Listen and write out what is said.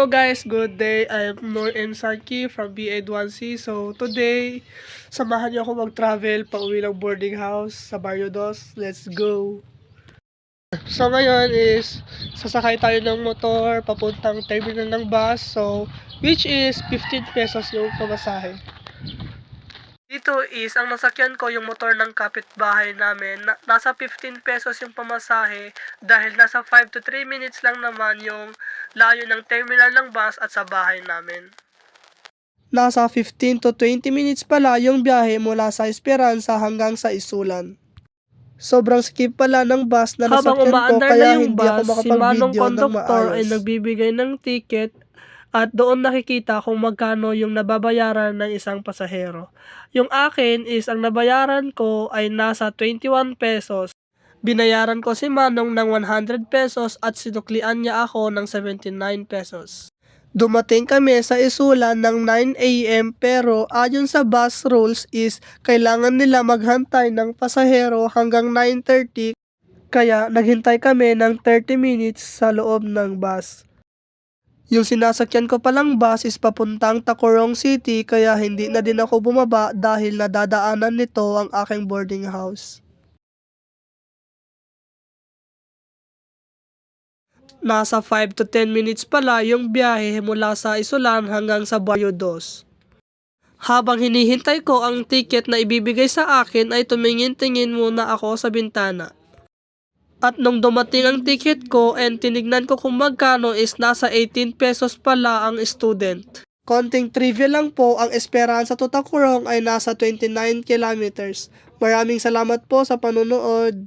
Hello guys, good day. I'm Noor M. Sarki from B81C. So today, samahan niyo ako mag-travel pa uwi ng boarding house sa Barrio Dos. Let's go! So ngayon is sasakay tayo ng motor papuntang terminal ng bus. So which is 15 pesos yung pamasahe. Dito is, ang nasakyan ko yung motor ng kapitbahay namin. Nasa 15 pesos yung pamasahe dahil nasa 5 to 3 minutes lang naman yung layo ng terminal ng bus at sa bahay namin. Nasa 15 to 20 minutes pala yung biyahe mula sa Esperanza hanggang sa Isulan. Sobrang skip pala ng bus na nasakyan ko kaya hindi ako makapag-video ng maayos. Ay nagbibigay ng ticket at doon nakikita kung magkano yung nababayaran ng isang pasahero. Yung akin is ang nabayaran ko ay nasa 21 pesos. Binayaran ko si Manong ng 100 pesos at sinuklian niya ako ng 79 pesos. Dumating kami sa Isulan ng 9 AM pero ayon sa bus rules is kailangan nila maghantay ng pasahero hanggang 9:30 kaya naghintay kami ng 30 minutes sa loob ng bus. Yung sinasakyan ko palang bus is papuntang Tacurong City kaya hindi na din ako bumaba dahil nadadaanan nito ang aking boarding house. Nasa 5 to 10 minutes pala yung biyahe mula sa Isulan hanggang sa Barrio Dos. Habang hinihintay ko ang ticket na ibibigay sa akin ay tumingin-tingin muna ako sa bintana. At nung dumating ang ticket ko and tinignan ko kung magkano is nasa 18 pesos pala ang student. Konting trivia lang po, ang Esperanza to Tacurong ay nasa 29 kilometers. Maraming salamat po sa panonood.